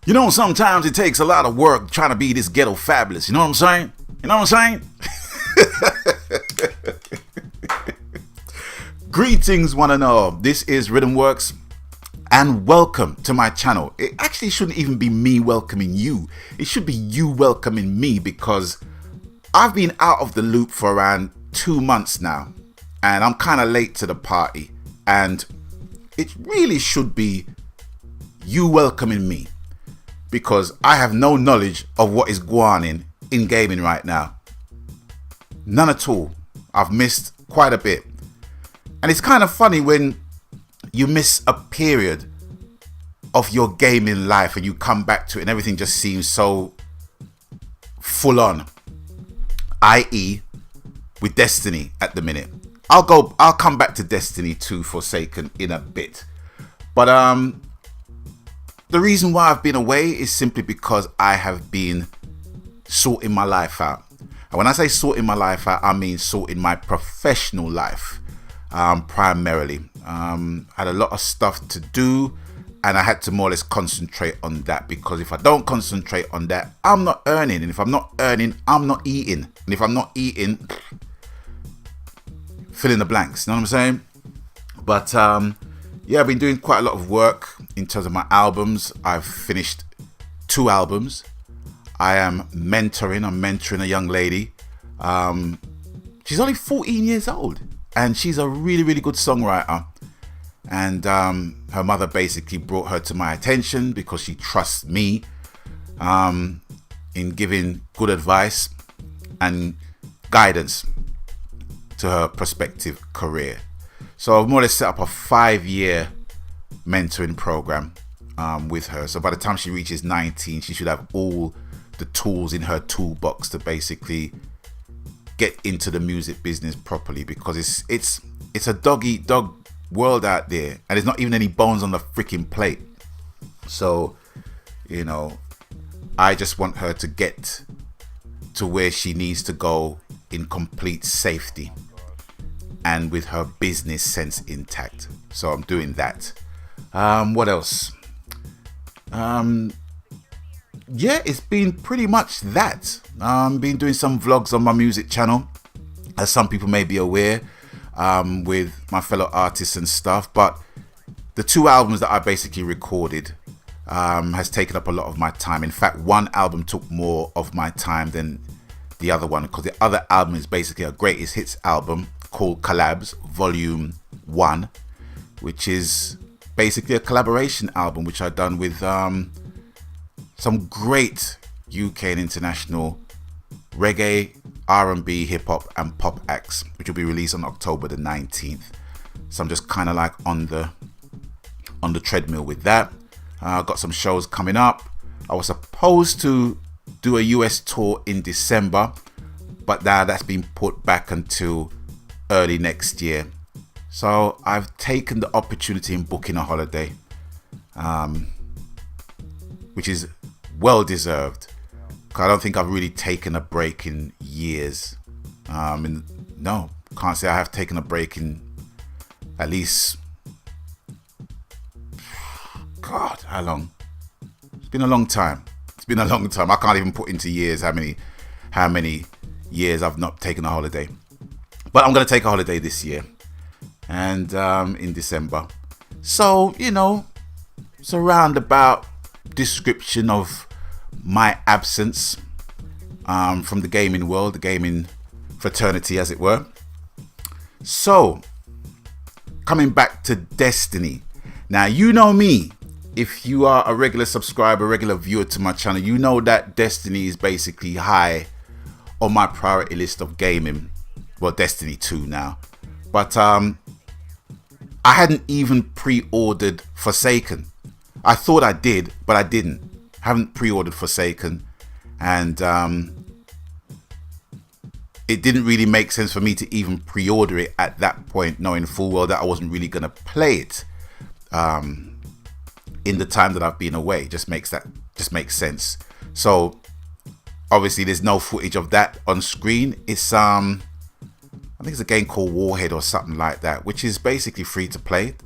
You know, sometimes it takes a lot of work trying to be this ghetto fabulous. You know what I'm saying? You know what I'm saying? Greetings, one and all. This is Riddim Works, and welcome to my channel. It actually shouldn't even be me welcoming you. It should be you welcoming me, because I've been out of the loop for around 2 months now, and I'm kind of late to the party. And it really should be you welcoming me, because I have no knowledge of what is gwarning in gaming right now. None at all. I've missed quite a bit. And it's kind of funny when you miss a period of your gaming life and you come back to it and everything just seems so full on. I.e. with Destiny at the minute. I'll come back to Destiny 2 Forsaken in a bit. But the reason why I've been away is simply because I have been sorting my life out. And when I say sorting my life out, I mean sorting my professional life. Primarily, I had a lot of stuff to do, and I had to more or less concentrate on that, because if I don't concentrate on that, I'm not earning, and if I'm not earning, I'm not eating, and if I'm not eating, fill in the blanks. You know what I'm saying? But yeah, I've been doing quite a lot of work in terms of my albums. I've finished 2 albums. I'm mentoring a young lady. She's only 14 years old. And she's a really, really good songwriter. And her mother basically brought her to my attention because she trusts me in giving good advice and guidance to her prospective career. So I've more or less set up a 5-year mentoring program with her. So by the time she reaches 19, she should have all the tools in her toolbox to basically get into the music business properly, because it's a dog eat dog world out there, and there's not even any bones on the freaking plate. So, you know, I just want her to get to where she needs to go in complete safety and with her business sense intact. So I'm doing that. What else? Yeah, it's been pretty much that. Been doing some vlogs on my music channel, as some people may be aware, with my fellow artists and stuff. But the 2 albums that I basically recorded has taken up a lot of my time. In fact, one album took more of my time than the other one, because the other album is basically a greatest hits album called Collabs Volume 1, which is basically a collaboration album which I've done with some great UK and international reggae, R&B, hip-hop and pop acts, which will be released on October the 19th. So I'm just kind of like on the treadmill with that. Got some shows coming up. I was supposed to do a US tour in December, but now that's been put back until early next year. So I've taken the opportunity in booking a holiday, which is well deserved. I don't think I've really taken a break in years. No, can't say I have taken a break in at least, God, how long? It's been a long time. It's been a long time. I can't even put into years how many years I've not taken a holiday. But I'm going to take a holiday this year, and in December. So, you know, it's a roundabout description of my absence from the gaming world, the gaming fraternity, as it were. So, coming back to Destiny. Now, you know me. If you are a regular subscriber, regular viewer to my channel, you know that Destiny is basically high on my priority list of gaming. Well, Destiny 2 now. But I hadn't even pre-ordered Forsaken. I thought I did, but I didn't. Haven't pre-ordered Forsaken, and it didn't really make sense for me to even pre-order it at that point, knowing full well that I wasn't really going to play it in the time that I've been away. Just makes sense. So obviously there's no footage of that on screen. It's I think it's a game called Warhead or something like that, which is basically free to play,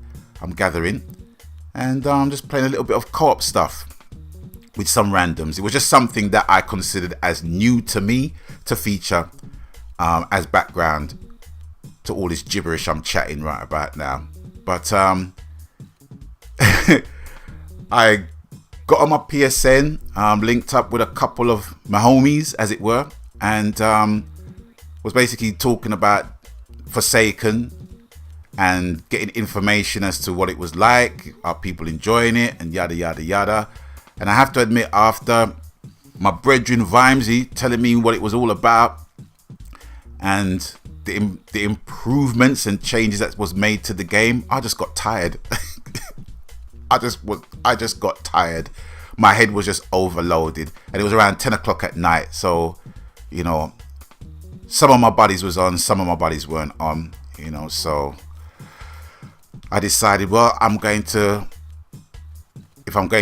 I'm gathering. And I'm just playing a little bit of co-op stuff. with some randoms. It was just something that I considered as new to me to feature as background to all this gibberish I'm chatting right about now. But I got on my PSN, linked up with a couple of my homies, as it were, and was basically talking about Forsaken and getting information as to what it was like, are people enjoying it, and yada yada yada. And I have to admit, after my brethren Vimesy telling me what it was all about and the improvements and changes that was made to the game, I just got tired. I just got tired. My head was just overloaded, and it was around 10 o'clock at night. So, you know, some of my buddies was on, some of my buddies weren't on, you know. So I decided, well, if I'm going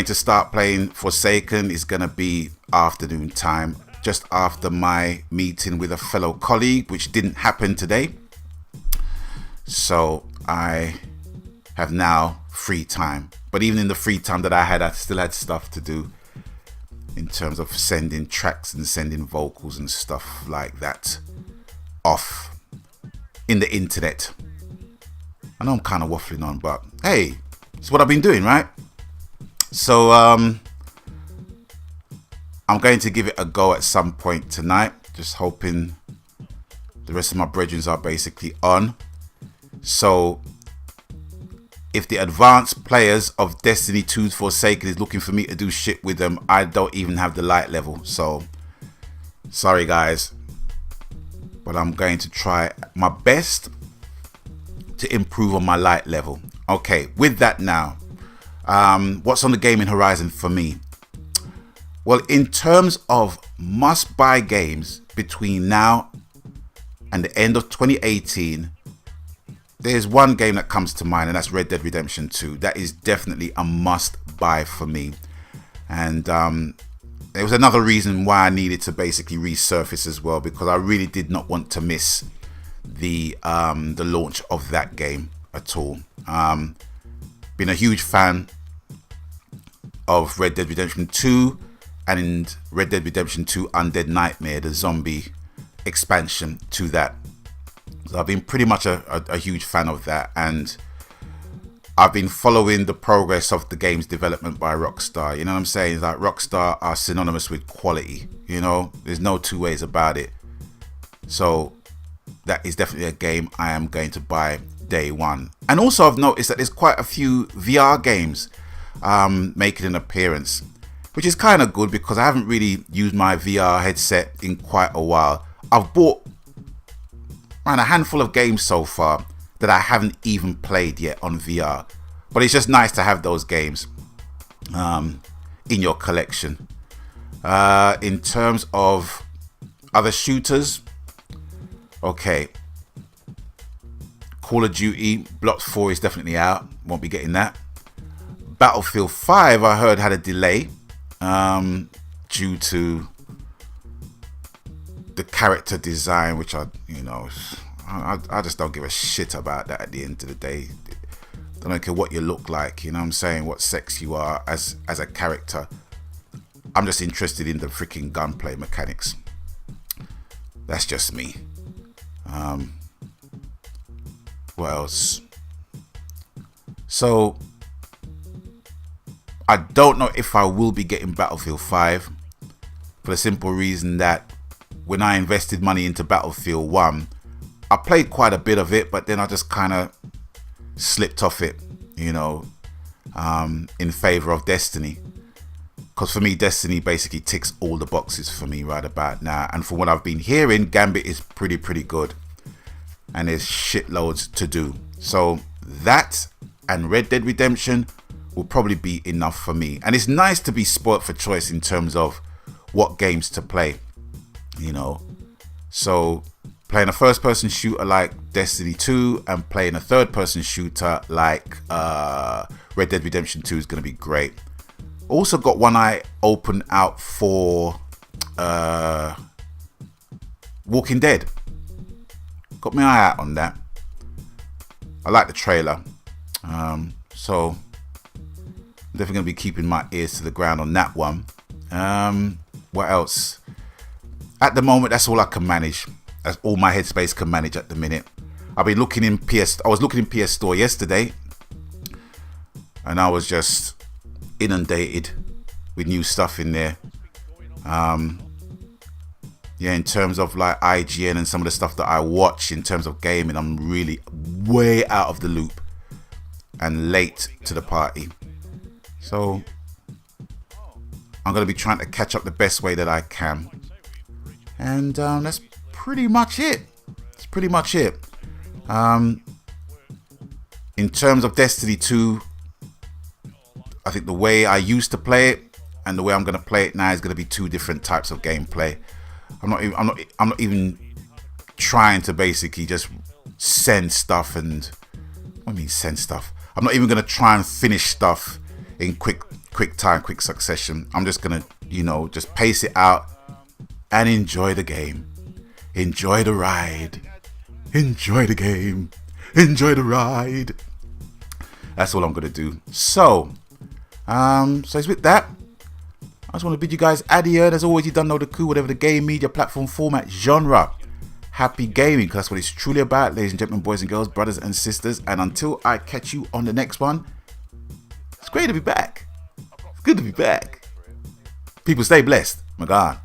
to start playing Forsaken, it's going to be afternoon time, just after my meeting with a fellow colleague, which didn't happen today. So I have now free time. But even in the free time that I had, I still had stuff to do in terms of sending tracks and sending vocals and stuff like that off in the internet. I know I'm kind of waffling on, but hey, it's what I've been doing, right? So I'm going to give it a go at some point tonight, just hoping the rest of my brethren are basically on. So if the advanced players of Destiny 2's Forsaken is looking for me to do shit with them, I don't even have the light level. So sorry guys, but I'm going to try my best to improve on my light level. Okay, with that now, what's on the gaming horizon for me? Well, in terms of must-buy games between now and the end of 2018, there's one game that comes to mind, and that's Red Dead Redemption 2. That is definitely a must-buy for me. And there was another reason why I needed to basically resurface as well, because I really did not want to miss the launch of that game at all. Been a huge fan of Red Dead Redemption 2 and Red Dead Redemption 2 Undead Nightmare, the zombie expansion to that. So I've been pretty much a huge fan of that, and I've been following the progress of the game's development by Rockstar. You know what I'm saying? It's like Rockstar are synonymous with quality, you know, there's no two ways about it. So that is definitely a game I am going to buy day one. And also I've noticed that there's quite a few VR games making an appearance, which is kind of good because I haven't really used my VR headset in quite a while. I've bought around a handful of games so far that I haven't even played yet on VR, but it's just nice to have those games in your collection. In terms of other shooters, okay, Call of Duty Block 4 is definitely out, won't be getting that. Battlefield 5 I heard had a delay due to the character design, which I just don't give a shit about that at the end of the day. I don't care what you look like, you know what I'm saying, what sex you are as a character. I'm just interested in the freaking gunplay mechanics. That's just me. What else? So I don't know if I will be getting Battlefield 5 for the simple reason that when I invested money into Battlefield 1, I played quite a bit of it, but then I just kind of slipped off it, you know, in favor of Destiny. Because for me, Destiny basically ticks all the boxes for me right about now. And from what I've been hearing, Gambit is pretty good. And there's shitloads to do. So that and Red Dead Redemption will probably be enough for me. And it's nice to be spoilt for choice in terms of what games to play, you know. So playing a first-person shooter like Destiny 2 and playing a third-person shooter like Red Dead Redemption 2 is going to be great. Also got one eye open out for Walking Dead. Got my eye out on that. I like the trailer. So I'm definitely going to be keeping my ears to the ground on that one. What else? At the moment, that's all I can manage. That's all my headspace can manage at the minute. I've been looking in PS. I was looking in PS Store yesterday, and I was just inundated with new stuff in there. Yeah, in terms of like IGN and some of the stuff that I watch in terms of gaming, I'm really way out of the loop and late to the party. So I'm going to be trying to catch up the best way that I can. And that's pretty much it. That's pretty much it. In terms of Destiny 2, I think the way I used to play it and the way I'm going to play it now is going to be two different types of gameplay. I'm not even trying to basically just send stuff and what do I mean send stuff? I'm not even going to try and finish stuff in quick time, quick succession. I'm just going to, just pace it out and enjoy the game. Enjoy the ride. Enjoy the game. Enjoy the ride. That's all I'm going to do. So it's with that. I just want to bid you guys adieu. As always, you don't know the coup, whatever the game, media, platform, format, genre. Happy gaming, because that's what it's truly about, ladies and gentlemen, boys and girls, brothers and sisters. And until I catch you on the next one, it's great to be back. It's good to be back. People stay blessed. My God.